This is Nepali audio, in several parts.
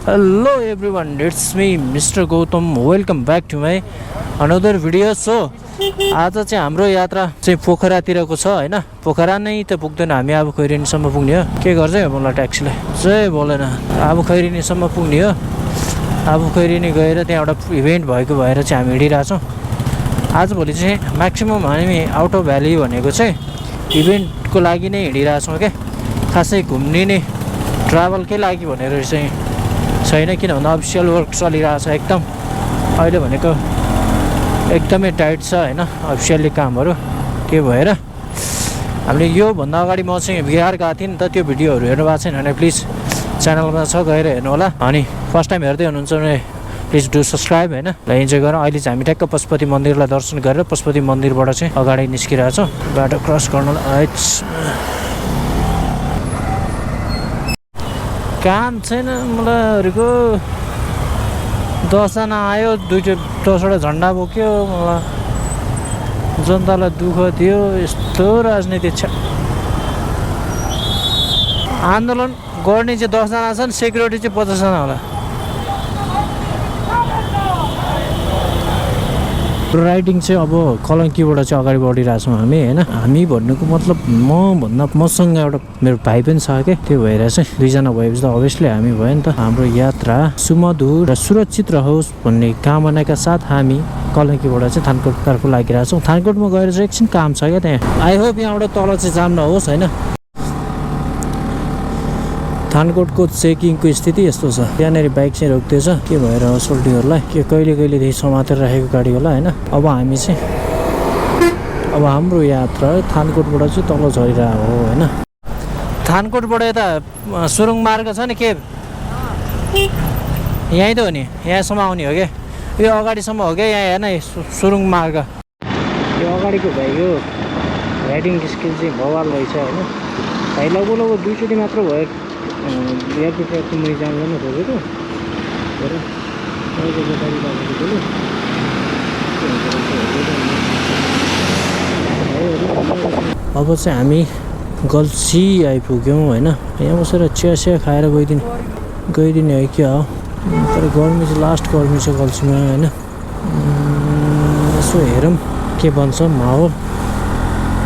Hello everyone, it's me Mr Gautam. Welcome back to my another video. So आज चाहिँ हाम्रो यात्रा चाहिँ पोखरातिरको छ हैन। पोखरा नै त पुग्दैन, हामी अब खैरेनीसम्म पुग्ने हो। के गर्छ मलाई ट्याक्सीले चाहिँ बोलेन। अब खैरेनीसम्म पुग्ने हो। अब खैरेनी गएर त्यहाँ एउटा इभेन्ट भएको भएर चाहिँ हामी हिँडिरहेछौँ। आज भोलि चाहिँ म्याक्सिमम हामी आउट अफ भ्याली भनेको चाहिँ इभेन्टको लागि नै हिँडिरहेछौँ के, खासै घुम्ने नै ट्राभलकै लागि भनेर चाहिँ छैन। किन भन्दा अफिसियल वर्क चलिरहेछ एकदम, अहिले भनेको एकदमै टाइट छ हैन अफिसियली कामहरू। त्यो भएर हामीले यो भन्दा अगाडि म चाहिँ बिहार गएको थिएँ नि त, त्यो भिडियोहरू हेर्नु भएको छैन भने प्लिज च्यानलमा छ गएर हेर्नु होला। अनि फर्स्ट टाइम हेर्दै हुनुहुन्छ भने प्लिज डु सब्सक्राइब हैन। ल इन्जोय गरौँ। अहिले चाहिँ हामी ठ्याक्क पशुपति मन्दिरलाई दर्शन गरेर पशुपति मन्दिरबाट चाहिँ अगाडि निस्किरहेछौँ बाटो क्रस गर्नलाई। काम छैन मलाई। 10 जना आयो, 10वटा झन्डा बोक्यो, मलाई जनतालाई दुःख दियो। यस्तो राजनीति छ। आन्दोलन गर्ने चाहिँ 10 जना छन्, सेक्युरिटी चाहिँ 50 जना होला। राइडिङ चाहिँ अब कलङ्कीबाट चाहिँ अगाडि बढिरहेछौँ हामी हैन। हामी भन्नुको मतलब मसँग एउटा मेरो भाइ पनि छ के, त्यो भएर चाहिँ दुईजना भएपछि त अभियसली हामी भयो नि त। हाम्रो यात्रा सुमधुर र सुरक्षित रहोस् भन्ने कामनाका साथ हामी कलङ्कीबाट चाहिँ थानकोटतर्फ लागिरहेछौँ। थानकोटमा गएर चाहिँ एकछिन काम छ क्या त्यहाँ। आई होप यहाँबाट तल चाहिँ जाम नहोस् हैन। थानकोटको चेकिङको स्थिति यस्तो छ, त्यहाँनिर बाइक चाहिँ रोक्दैछ। के भएर सोल्टीहरूलाई के कहिलेदेखि समातेर राखेको गाडी होला हैन। अब हामी चाहिँ हाम्रो यात्रा थानकोटबाट चाहिँ तल झरिरहेको हो हैन। थानकोटबाट यता सुरुङ मार्ग छ नि के, यहीँ त हो नि, यहाँसम्म आउने हो क्या। यो अगाडिसम्म हो क्या यहाँ हेर्न, सुरुङ मार्ग। यो अगाडिको भाइको राइडिङ स्किल चाहिँ भवाल रहेछ होइन। भाइ लगभग 2 चोटि मात्र भयो एयरपोर्टको मैले जान्दैन खोजेको। अब चाहिँ हामी गल्सी आइपुग्यौँ होइन। यहाँ बसेर चिया खाएर गइदिने है क्या हो। तर गर्मी चाहिँ लास्ट गर्मी छ गल्सीमा होइन। यसो हेरौँ के भन्छ माहौल,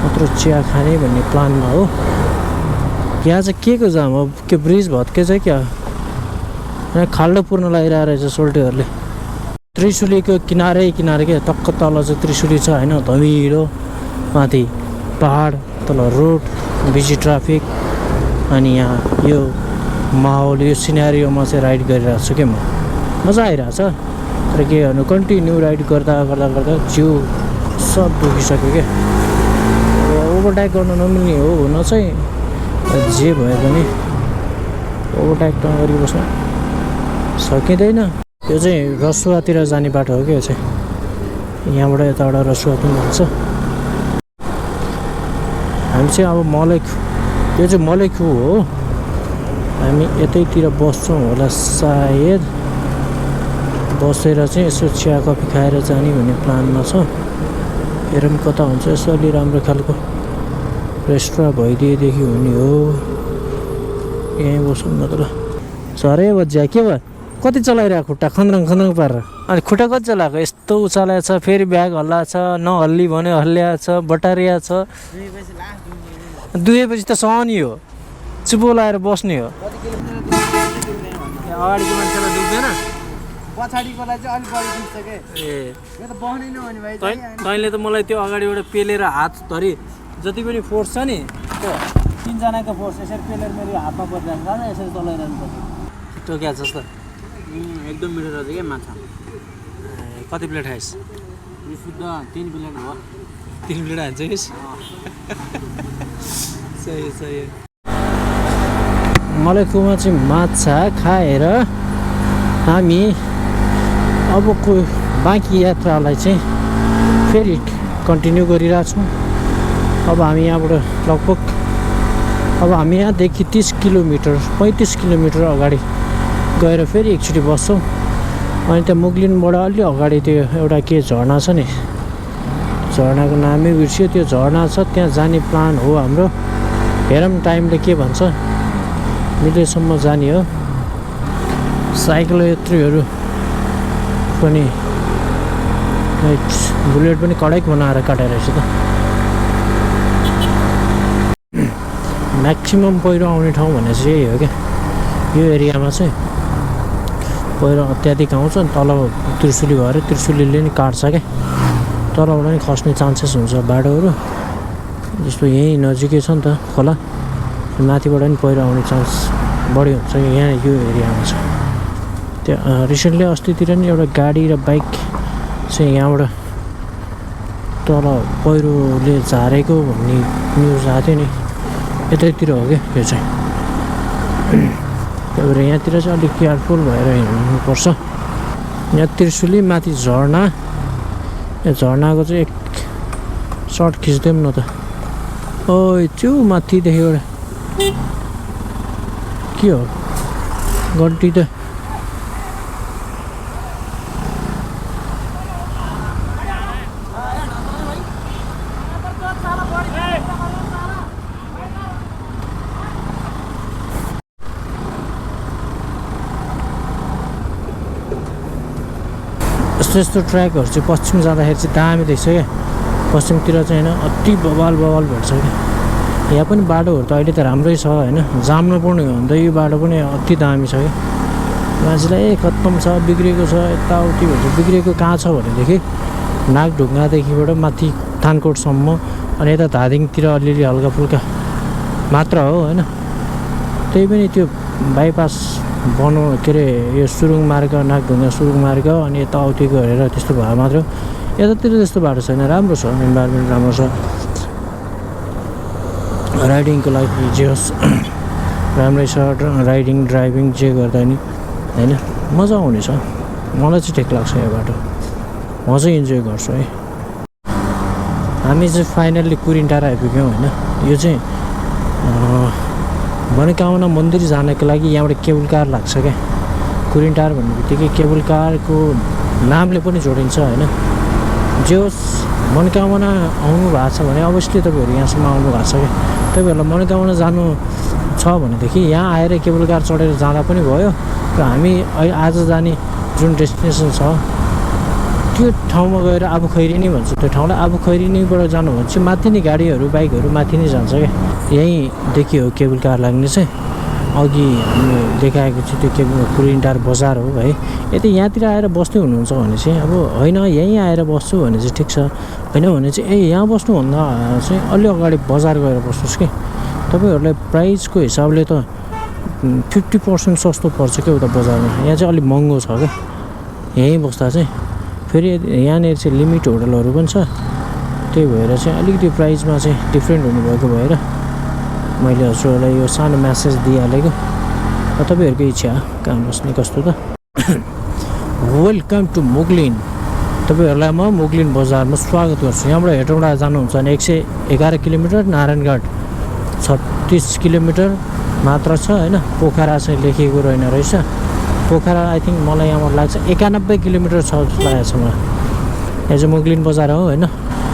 मात्र चिया खाने भन्ने प्लानमा हो। यहाँ चाहिँ के को जाम हो, के ब्रिज भत्केछ क्या। यहाँ खाल्डो पुर्न लगाइरहेको रहेछ सोल्टीहरूले। त्रिशुलीको किनारै क्या, टक्क तल चाहिँ त्रिशुली छ होइन। धमिलो माथि पहाड, तल रोड, बिजी ट्राफिक। अनि यहाँ यो माहौल, यो सिनेरियोमा चाहिँ राइड गरिरहेको छु क्या म। मजा आइरहेछ। तर के गर्नु, कन्टिन्यू राइड गर्दा जिउ सब दुखिसक्यो क्या। ओभरटेक गर्न नमिल्ने हो हुन चाहिँ, जे भए पनि ओभरटेक गरी बस्न सकिँदैन। यो चाहिँ रसुवातिर जाने बाटो हो क्या। यो चाहिँ यहाँबाट यताबाट रसुवा पनि हुन्छ। हामी चाहिँ अब यो चाहिँ मलेखु हो। हामी यतैतिर बस्छौँ होला सायद। बसेर चाहिँ यसो चिया कफी खाएर जाने भन्ने प्लानमा छ। हेरौँ कता हुन्छ। यसो अलि राम्रो खालको रेस्टुरेन्ट भइदिएदेखि हुने हो। यहीँ बसौँ न त ल। झरे बज्या के भयो, कति चलाइरहेको खुट्टा खन्द्रङ पारेर। अनि खुट्टा कति चलाएको, यस्तो उचालेको छ। फेरि ब्याग हल्ला छ, नहल्ली भन्यो हल्ल्या छ, बटारिया छ। दुएपछि त सहनी हो, चुपो लाएर बस्ने हो। अगाडिको मान्छेलाई दुख्दैन, पछाडिकोलाई चाहिँ अलिक बढी दुख्छ के। यो त बस्नै नभने भाइ। तैँले त मलाई त्यो अगाडिबाट पेलेर हात धरि जति पनि फोर्स छ नि, त्यो 3 जनाको फोर्स यसरी पेलेर मेरो हातमा परिरहेको छ। यसरी चलाइरहनु पर्छ। टोक्या जस्तो एकदम मिठो रहेछ क्या माछा। कति प्लेट खाइस्? शुद्ध 3 प्लेट भयो। 3 प्लेट हान्छ कि सही। मलेखुमा चाहिँ माछा खाएर हामी अबको बाँकी यात्रालाई चाहिँ फेरि कन्टिन्यू गरिरहेछौँ। अब हामी यहाँबाट लगभग हामी यहाँदेखि 35 किलोमिटर अगाडि गएर फेरि एकचोटि बस्छौँ। अनि त्यहाँ मुगलिनबाट अलि अगाडि त्यो एउटा के झरना छ नि, झरनाको नामै बिर्सियो। त्यो झरना छ, त्यहाँ जाने प्लान हो हाम्रो। हेरौँ टाइमले के भन्छ, मिलेसम्म जाने हो। साइकल यात्रीहरू पनि बुलेट पनि कडैक बनाएर काटेर रहेछ त। म्याक्सिमम पहिरो आउने ठाउँ भने चाहिँ यही हो क्या, यो एरियामा चाहिँ पहिरो अत्याधिक आउँछ। तल त्रिशुली भएर त्रिशुलीले नि काट्छ क्या, तलबाट नि खस्ने चान्सेस हुन्छ बाटोहरू। जस्तो यहीँ नजिकै छ नि त खोला, माथिबाट नि पहिरो आउने चान्स बढी हुन्छ यहाँ यो एरियामा छ। त्यहाँ रिसेन्टली अस्तितिर नि एउटा गाडी र बाइक चाहिँ यहाँबाट तल पहिरोले झारेको भन्ने न्युज आएको थियो नि, यतैतिर हो क्या यो चाहिँ। त्यही भएर यहाँतिर चाहिँ अलिक केयरफुल भएर हिँड्नुपर्छ। यहाँ त्रिशुली माथि झर्ना, यहाँ झर्नाको चाहिँ एक सर्ट खिच्दिउँ न त। ओ त्यो माथिदेखि एउटा के हो गड्डी त, यस्तो यस्तो ट्र्याकहरू चाहिँ पश्चिम जाँदाखेरि चाहिँ दामी देख्छ क्या। पश्चिमतिर चाहिँ होइन अति बवाल भेट्छ क्या। यहाँ पनि बाटोहरू त अहिले त राम्रै छ होइन, जाम नपर्ने हो भने त यो बाटो पनि अति दामी छ क्या। मान्छेलाई खत्तम छ, बिग्रेको छ यताउति भन्छ। बिग्रेको कहाँ छ भनेदेखि नागढुङ्गादेखिबाट माथि थानकोटसम्म, अनि यता धादिङतिर अलिअलि हल्का फुल्का मात्र हो होइन। त्यही पनि त्यो बाइपास के अरे यो सुरुङ मार्ग, नागढुङ्गा सुरुङ मार्ग, अनि यताउतिको हेरेर त्यस्तो भए मात्र। यतातिर त्यस्तो बाटो छैन, राम्रो छ, इन्भाइरोमेन्ट राम्रो छ, राइडिङको लागि जे होस् राम्रै छ। राइडिङ ड्राइभिङ जे गर्दा नि होइन मजा आउनेछ। मलाई चाहिँ ठिक लाग्छ यो बाटो, म चाहिँ इन्जोय गर्छु है। हामी चाहिँ फाइनल्ली कुरिन्टार आइपुग्यौँ होइन। यो चाहिँ मनोकामना मन्दिर जानको लागि यहाँबाट केबल कार लाग्छ क्या। कुरिन्टार भन्ने बित्तिकै केबल कारको नामले पनि जोडिन्छ होइन। जे होस् मनोकामना आउनु भएको छ भने अवश्य तपाईँहरू यहाँसम्म आउनु भएको छ क्या। तपाईँहरूलाई मनोकामना जानु छ भनेदेखि यहाँ आएर केबल कार चढेर जाँदा पनि भयो। र हामी आज जाने जुन डेस्टिनेसन छ त्यो ठाउँमा गएर आबु खैरिनी भन्छ, त्यो ठाउँलाई आबु खैरिनीबाट जानु भने चाहिँ माथि नै गाडीहरू बाइकहरू माथि नै जान्छ क्या। यहीँ देखियो केबल कार लाग्ने चाहिँ, अघि हामीले देखाएको चाहिँ त्यो केबल कुरिन्टार बजार हो है। यदि यहाँतिर आएर बस्दै हुनुहुन्छ भने चाहिँ अब होइन यहीँ आएर बस्छु भने चाहिँ ठिक छ, होइन भने चाहिँ यहाँ बस्नुभन्दा चाहिँ अलि अगाडि बजार गएर बस्नुहोस् कि। तपाईँहरूलाई प्राइसको हिसाबले त 50% सस्तो पर्छ क्या उता बजारमा। यहाँ चाहिँ अलिक महँगो छ क्या यहीँ बस्दा चाहिँ। फेरि यहाँनिर चाहिँ लिमिट होटलहरू पनि छ, त्यही भएर चाहिँ अलिकति प्राइसमा चाहिँ डिफ्रेन्ट हुनुभएको भएर मैले हजुरहरूलाई यो सानो म्यासेज दिइहालेको। तपाईँहरूको इच्छा कहाँ बस्ने कस्तो त। Welcome to Muglin. तपाईँहरूलाई म मुग्लिन बजारमा स्वागत गर्छु। यहाँबाट हेटौँडा जानुहुन्छ भने 111 किलोमिटर, नारायणगढ 36 किलोमिटर मात्र छ होइन। पोखरा चाहिँ लेखिएको रहेन रहेछ। पोखरा आई थिङ्क मलाई यहाँबाट लाग्छ 91 किलोमिटर छ जस्तो लागेको छ मलाई। यहाँ चाहिँ मुग्लिन बजार हो होइन।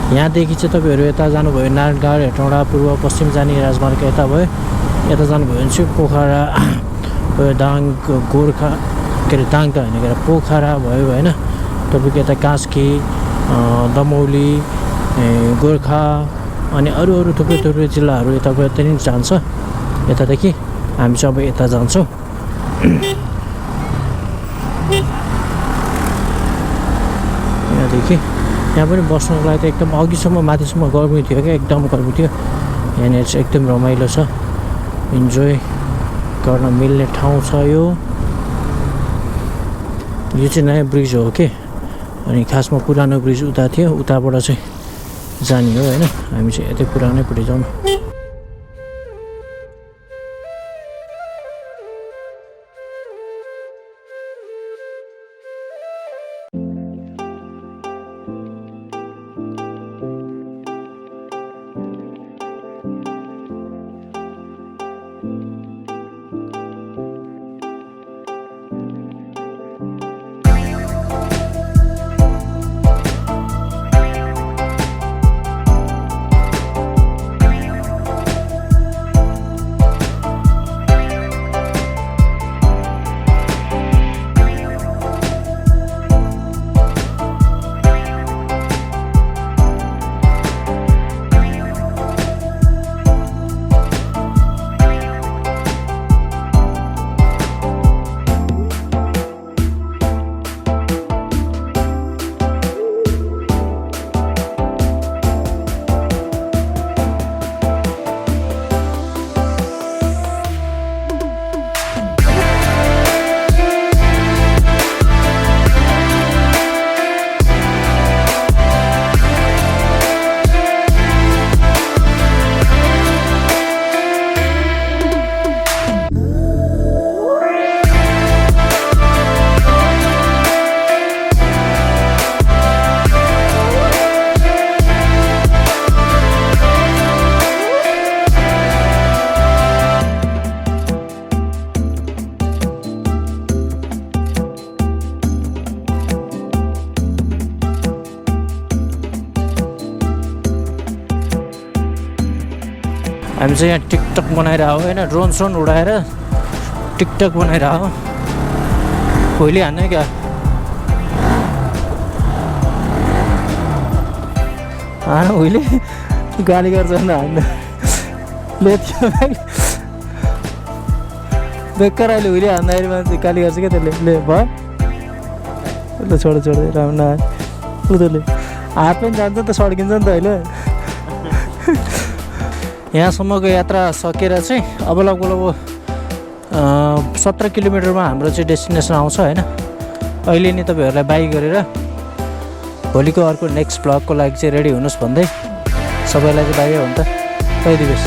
यहाँदेखि चाहिँ तपाईँहरू यता जानुभयो नारायणगढ, हेटौँडा, पूर्व पश्चिम जाने राजमार्ग यता भयो। यता जानुभयो भने चाहिँ पोखरा भयो, दाङ, गोर्खा के अरे दाङ त होइन के अरे पोखरा भयो होइन। तपाईँको यता कास्की, दमौली, गोर्खा अनि अरू थुप्रै जिल्लाहरू यता पनि जान्छ। यतादेखि हामी चाहिँ अब यता जान्छौँ। यहाँदेखि यहाँ पनि बस्नुको लागि त एकदम अघिसम्म माथिसम्म गर्मी थियो क्या, एकदम गर्मी थियो। यहाँनिर चाहिँ एकदम रमाइलो छ, इन्जोय गर्न मिल्ने ठाउँ छ यो। यो चाहिँ नयाँ ब्रिज हो के, अनि खासमा पुरानो ब्रिज उता थियो, उताबाट चाहिँ जाने हो होइन। हामी चाहिँ यतै पुरानैपट्टि जाउँ। हामी चाहिँ यहाँ टिकटक बनाइरहेको होइन ड्रोन उडाएर टिकटक बनाइरहेको कोहीले हान्ने क्या उहिले गाली गर्छ नि हान्न बेकार अहिले उहिले हान्दाखेरि मान्छे गाली गर्छ क्या त्यसले ले भयो ल छोड राम्रो नआए उनीहरूले हात पनि जान्छ नि त सड्किन्छ नि त अहिले यहाँसम्मको यात्रा सकेर चाहिँ अब लगभग 17 किलोमिटरमा हाम्रो चाहिँ डेस्टिनेसन आउँछ होइन अहिले नि तपाईँहरूलाई बाई गरेर भोलिको अर्को नेक्स्ट ब्लगको लागि चाहिँ रेडी हुनुहोस् भन्दै सबैलाई चाहिँ बाई हो नि त कहिले दिवस